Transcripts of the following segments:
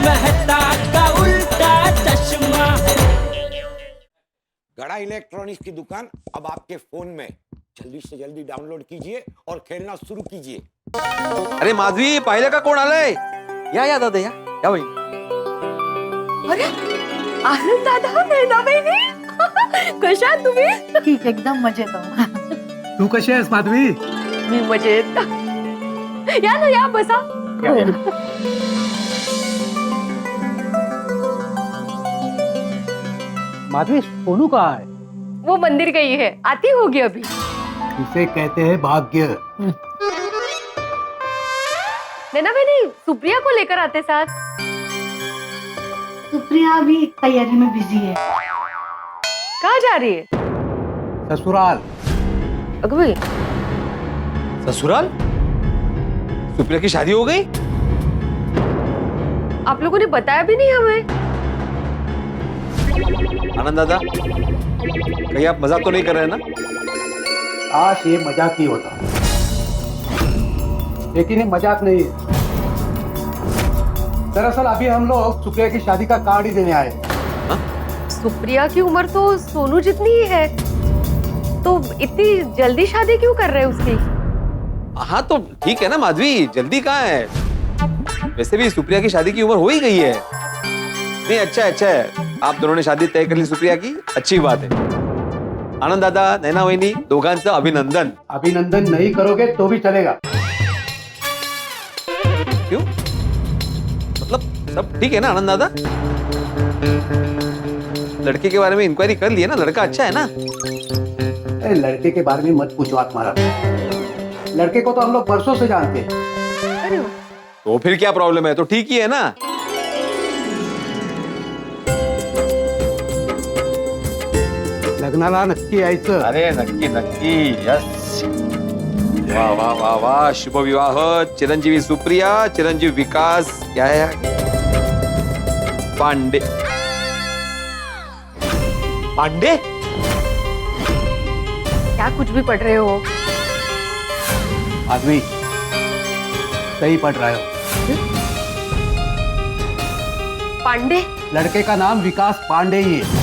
मेहता का उल्टा चश्मा। गड़ा इलेक्ट्रॉनिक्स की दुकान अब आपके फोन में। जल्दी से जल्दी डाउनलोड कीजिए और खेलना शुरू कीजिए। अरे माधवी, पाहिलं का कोण आलंय? या दादा, या बहिणी. अरे आनंद दादा, नैना बहिणी, कशा आहात तुम्ही? ठीक, एकदम मजेत. तू कशी आहेस माधवी? मी मजेत. या ना, या बसा. माधवी, सोनू कहाँ है? वो मंदिर गई है, आती होगी अभी. इसे कहते हैं भाग्य. नैना बहनी, सुप्रिया को लेकर आते साथ. सुप्रिया अभी तैयारी में बिजी है. कहाँ जा रही है? ससुराल. अगं भाई, ससुराल? सुप्रिया की शादी हो गई? आप लोगों ने बताया भी नहीं हमें. आनंद दादा, कहीं आप मजाक तो नहीं कर रहे हैं ना? काश ये मजाक ही होता, लेकिन ये मजाक नहीं है. दरअसल अभी हम लोग सुप्रिया की शादी का कार्ड ही देने आए. सुप्रिया की उम्र तो सोनू जितनी ही है, तो इतनी जल्दी शादी क्यों कर रहे हैं उसकी? हाँ तो ठीक है ना माधवी, जल्दी कहाँ है? वैसे भी सुप्रिया की शादी की उम्र हो ही गई है. नहीं, अच्छा है, आप दोनों ने शादी तय कर ली सुप्रिया की, अच्छी बात है. आनंद दादा, नैना वहिनी, दोघांचं अभिनंदन. अभिनंदन नहीं करोगे तो भी चलेगा. क्यों? मतलब सब ठीक है ना आनंद दादा? लड़के के बारे में इंक्वायरी कर ली है ना? लड़का अच्छा है ना? अरे लड़के के बारे में मत पूछो आप महाराज. लड़के को तो हम लोग बरसों से जानते हैं. अरे तो फिर क्या प्रॉब्लम है? तो ठीक ही है ना? लग्नाला नक्की यायचं. अरे नक्की यस. वाह वाह वाह वाह, शुभ विवाह. चिरंजीवी सुप्रिया, चिरंजीवी विकास. क्या है पांडे? पांडे? क्या कुछ भी पढ़ रहे हो? माधवी, सही पढ़ रहे हो. पांडे? लड़के का नाम विकास पांडे ही है.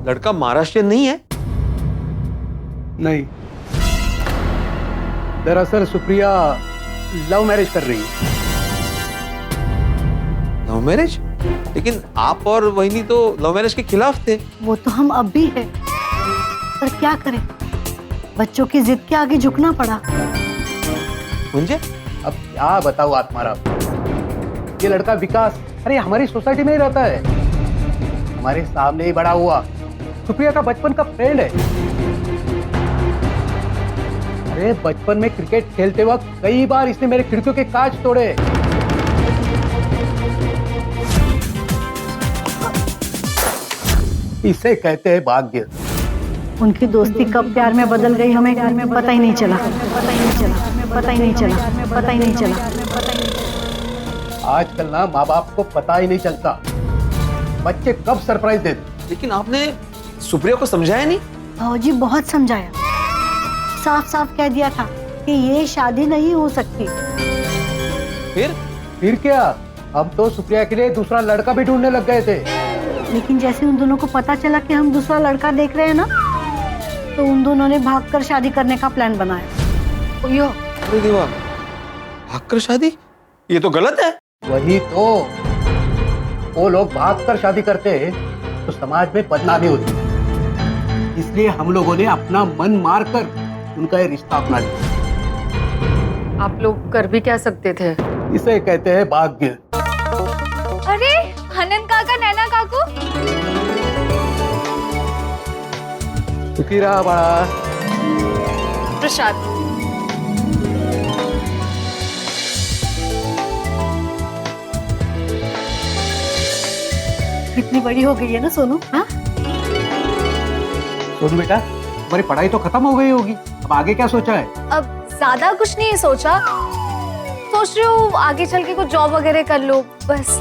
लड़का महाराष्ट्रियन नहीं है? नहीं, दरअसल सुप्रिया लव मैरिज कर रही है. Love marriage? लेकिन आप और वहिनी तो लव मैरिज के खिलाफ थे. वो तो हम अब भी है, पर क्या करें, बच्चों की जिद के आगे झुकना पड़ा. मुझे अब क्या बताऊं आत्माराम. ये लड़का विकास, अरे हमारी सोसाइटी में ही रहता है, हमारे सामने ही बड़ा हुआ. सुप्रिया का बचपन का फ्रेंड है. अरे बचपन में क्रिकेट खेलते वक्त कई बार इसने मेरे खिड़कियों के कांच तोड़े. इसे कहते हैं भाग्य. उनकी दोस्ती कब प्यार में बदल गई हमें पता ही नहीं चला. आजकल ना माँ बाप को पता ही नहीं चलता बच्चे कब सरप्राइज देते. लेकिन आपने सुप्रिया को समझाया नहीं? भाजी बहुत समझाया, साफ साफ कह दिया था कि ये शादी नहीं हो सकती. फिर क्या, हम तो सुप्रिया के लिए दूसरा लड़का भी ढूंढने लग गए थे. लेकिन जैसे उन दोनों को पता चला कि हम दूसरा लड़का देख रहे हैं ना, तो उन दोनों ने भागकर शादी करने का प्लान बनाया. ओयो, अरे देवा, भागकर शादी? ये तो गलत है. वही तो, वो लोग भागकर शादी करते तो समाज में बदनामी होती. इसलिए हम लोगों ने अपना मन मारकर उनका ये रिश्ता अपना लिया. आप लोग कर भी क्या सकते थे? इसे कहते हैं भाग्य. अरे आनंद काका, नैना काकू, सुखी रहा बड़ा. प्रसाद. कितनी बड़ी हो गई है ना सोनू. हाँ, सोनू बेटा, तुम्हारी पढ़ाई तो खत्म हो गई होगी, अब आगे क्या सोचा है? अब ज्यादा कुछ नहीं सोचा, सोच रही हूँ आगे चल के कुछ जॉब वगैरह कर लो बस.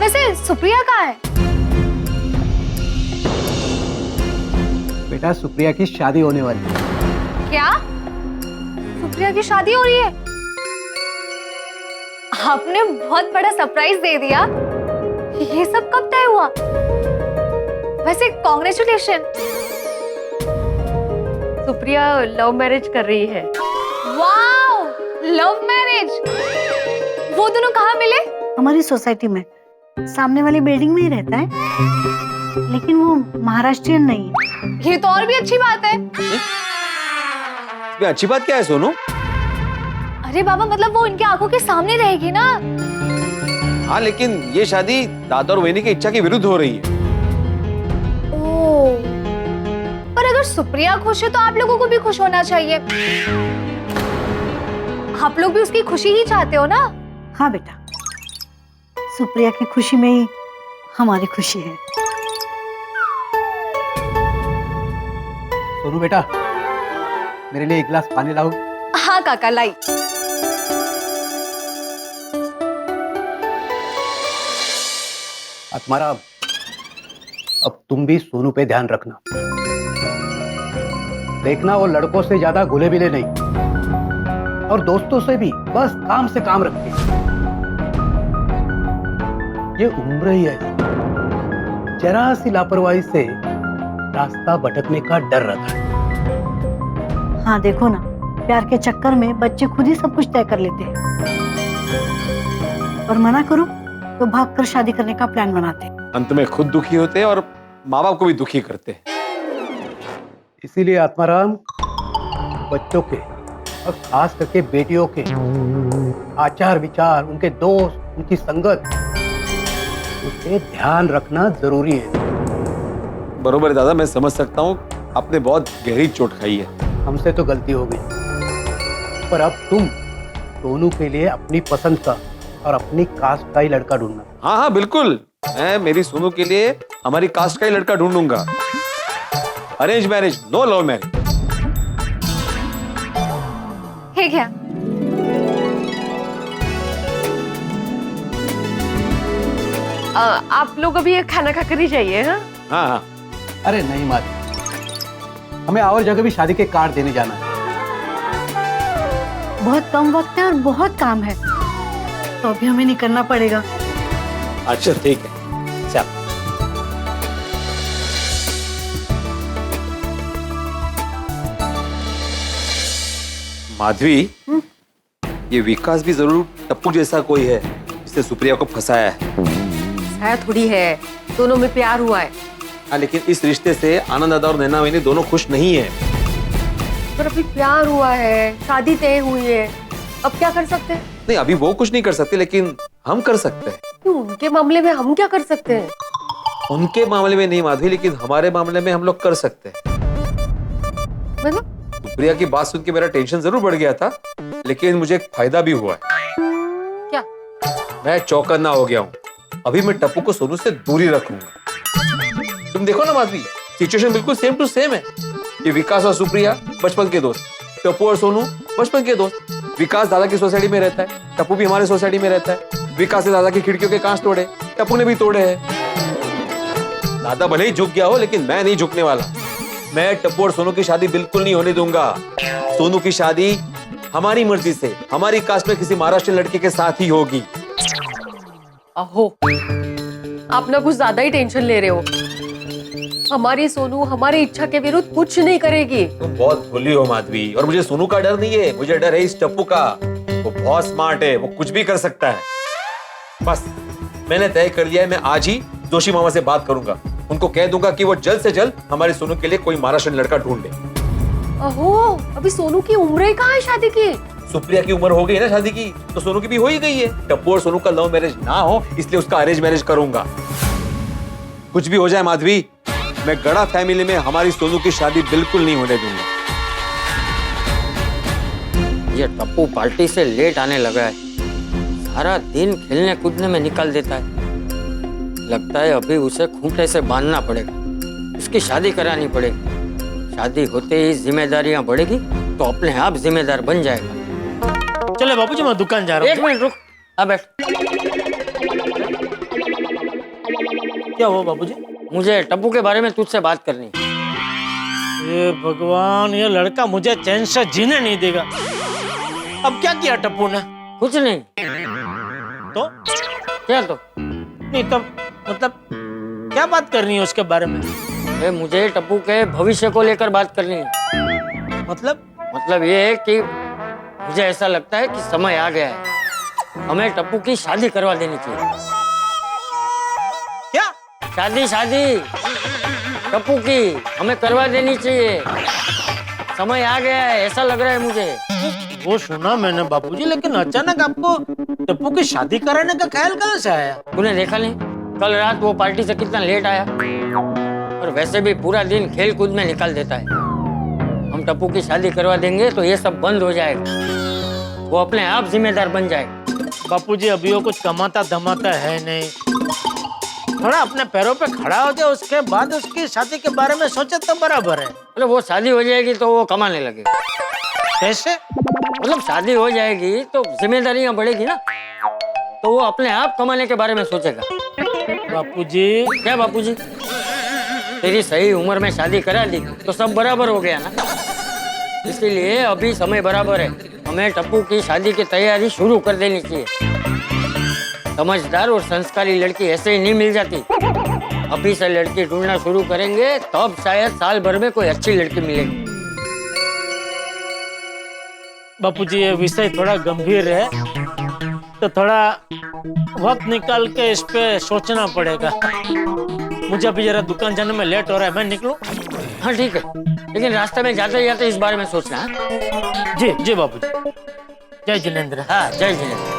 वैसे सुप्रिया कहाँ है? बेटा, सुप्रिया की शादी होने वाली है. क्या? सुप्रिया की शादी हो रही है? आपने बहुत बड़ा सरप्राइज दे दिया। ये सब कब तय हुआ? वैसे कॉन्ग्रेचुलेशन। सुप्रिया लव मैरिज कर रही है। Wow, love marriage. वो दोनों कहाँ मिले? हमारी सोसाइटी में, सामने वाली बिल्डिंग में ही रहता है, लेकिन वो महाराष्ट्रियन नहीं है। ये तो और भी अच्छी बात है। इसमें अच्छी बात क्या है सोनू? अरे बाबा, मतलब वो इनकी आंखों के सामने रहेगी ना। हाँ, लेकिन ये शादी दादा और वहिनी की इच्छा के विरुद्ध हो रही है। ओह, पर अगर सुप्रिया खुश है तो आप लोगों को भी खुश होना चाहिए। आप लोग भी उसकी खुशी ही चाहते हो ना? हाँ बेटा, सुप्रिया की खुशी में ही हमारी खुशी है। सोनू बेटा, मेरे लिए एक गिलास पानी लाओ। हाँ काका, लाई। तुम्हारा अब तुम भी सोनू पे ध्यान रखना। देखना वो लड़कों से ज्यादा घुले मिले नहीं, और दोस्तों से भी बस काम से काम रखते। ये उम्र ही है, जरा सी लापरवाही से रास्ता भटकने का डर रहता है। हाँ देखो ना, प्यार के चक्कर में बच्चे खुद ही सब कुछ तय कर लेते हैं, और मना करो तो भागकर शादी करने का प्लान बनाते हैं। अंत में खुद दुखी होते हैं और माँ बाप को भी दुखी करते हैं। इसीलिए आत्माराम, बच्चों के और खास करके बेटियों के आचार विचार, उनके दोस्त, उनकी संगत, उसे ध्यान रखना जरूरी है। बरोबर है दादा, मैं समझ सकता हूँ आपने बहुत गहरी चोट खाई है। हमसे तो गलती हो गई, पर अब तुम सोनू के लिए अपनी पसंद का और अपनी कास्ट का ही लड़का ढूंढना। हाँ हाँ बिल्कुल, मैं मेरी सोनू के लिए हमारी कास्ट का ही लड़का ढूंढूंगा। Arrange marriage, no love marriage. है क्या? आप लोग अभी ये खाना खाकर ही जाइए। हाँ हाँ हाँ, अरे नहीं माता, हमें और जगह भी शादी के कार्ड देने जाना है। बहुत कम वक्त है और बहुत काम है, तो अभी हमें निकलना पड़ेगा। अच्छा ठीक है, चल। माधवी, ये विकास भी जरूर टप्पू जैसा कोई है जिसने सुप्रिया को फंसाया है। शायद थोड़ी है, दोनों में प्यार हुआ है। हाँ, लेकिन इस रिश्ते से आनंद दादा और नैना वहिनी दोनों खुश नहीं है। पर अभी प्यार हुआ है, शादी तय हुई है, अब क्या कर सकते हैं? नहीं, अभी वो कुछ नहीं कर सकते, लेकिन हम कर सकते हैं। क्यों, उनके मामले में हम क्या कर सकते हैं? उनके मामले में नहीं माधवी, लेकिन हमारे मामले में हम लोग कर सकते हैं। मतलब सुप्रिया की बात सुन के मेरा टेंशन जरूर बढ़ गया था, लेकिन मुझे एक फायदा भी हुआ है। क्या? मैं चौकन्ना हो गया हूँ। अभी मैं टप्पू को सोनू से दूरी रखूंगा। तुम देखो ना माधवी, सिचुएशन बिल्कुल सेम टू सेम है। ये विकास और सुप्रिया बचपन के दोस्त, टप्पू और सोनू बचपन के दोस्त। विकास दादा की सोसाइटी में रहता है, टप्पू भी हमारे सोसाइटी में रहता है। विकास ने दादा की खिड़कियों के कांच तोड़े, टप्पू ने भी तोड़े हैं। दादा भले ही झुक गया हो, लेकिन मैं नहीं झुकने वाला। मैं टप्पू और सोनू की शादी बिल्कुल नहीं होने दूंगा। सोनू की शादी हमारी मर्जी से, हमारी कास्ट में किसी महाराष्ट्र लड़के के साथ ही होगी। अहो, आप ना कुछ ज्यादा ही टेंशन ले रहे हो। हमारी सोनू हमारी इच्छा के विरुद्ध कुछ नहीं करेगी। तुम बहुत भोली हो माधवी, और मुझे सोनू का डर नहीं है, मुझे डर है इस टप्पू का। वो बहुत स्मार्ट है, वो कुछ भी कर सकता है। बस मैंने तय कर लिया है, मैं आज ही जोशी मामा से बात करूंगा। उनको कह दूंगा कि वो जल्द से जल्द हमारे सोनू के लिए कोई महाराष्ट्र लड़का ढूंढ ले। अहो, अभी सोनू की उम्र ही कहाँ है शादी की? सुप्रिया की उम्र हो गई ना शादी की, तो सोनू की भी हो ही गई है। टप्पू और सोनू का लव मैरिज ना हो, इसलिए उसका अरेंज मैरिज करूंगा। कुछ भी हो जाए माधवी, मैं गड़ा फैमिली में हमारी सोनू की शादी बिल्कुल नहीं होने दूंगा। ये टप्पू पार्टी से लेट आने लगा है, सारा दिन खेलने कूदने में निकाल देता है। लगता है अभी उसे खूंटे से बांधना पड़ेगा, उसकी शादी करानी पड़ेगी। शादी होते ही जिम्मेदारियां बढ़ेगी तो अपने आप जिम्मेदार बन जाएगा। चलो बाबूजी, मैं दुकान जा रहा एक मिनट रुक, आ बैठ। हूँ। क्या हुआ बाबूजी? मुझे टप्पू के बारे में तुझसे बात करनी है। ये भगवान, ये लड़का मुझे चैन से जीने नहीं देगा। अब क्या किया टप्पू ने? कुछ नहीं, तो क्या तो? नहीं तब मतलब क्या बात करनी है उसके बारे में? मुझे टप्पू के भविष्य को लेकर बात करनी है। मतलब ये है कि मुझे ऐसा लगता है कि समय आ गया है, हमें टप्पू की शादी करवा देनी चाहिए। क्या? शादी टप्पू की हमें करवा देनी चाहिए, समय आ गया है, ऐसा लग रहा है मुझे। वो सुना मैंने बापूजी, लेकिन अचानक आपको टप्पू की शादी कराने का ख्याल कहाँ से आया? तूने देखा नहीं कल रात वो पार्टी से कितना लेट आया, और वैसे भी पूरा दिन खेल कूद में निकाल देता है। हम टप्पू की शादी करवा देंगे तो ये सब बंद हो जाएगा, वो अपने आप जिम्मेदार बन जाएगा। बापूजी अभी वो कुछ कमाता धमाता है नहीं, थोड़ा अपने पैरों पे खड़ा हो जाए, उसके बाद उसकी शादी के बारे में सोचे तो बराबर है। मतलब वो शादी हो जाएगी तो वो कमाने लगेगा। कैसे? मतलब शादी हो जाएगी तो जिम्मेदारियां बढ़ेगी ना, तो वो अपने आप कमाने के बारे में सोचेगा। बापूजी क्या बापूजी? तेरी सही उम्र में शादी करा दी तो सब बराबर हो गया ना, इसीलिए अभी समय बराबर है, हमें टप्पू की शादी की तैयारी शुरू कर देनी चाहिए। समझदार और संस्कारी लड़की ऐसे ही नहीं मिल जाती, अभी से लड़की ढूंढना शुरू करेंगे तब शायद साल भर में कोई अच्छी लड़की मिलेगी। बापूजी ये विषय थोड़ा गंभीर है, तो थोड़ा वक्त निकाल के इस पे सोचना पड़ेगा। मुझे अभी जरा दुकान जाने में लेट हो रहा है, मैं निकलूं? हाँ ठीक है, लेकिन रास्ते में जाते जाते इस बारे में सोचना। हाँ? जी जी बापूजी। जय जिनेंद्र। हाँ जय जिनेंद्र।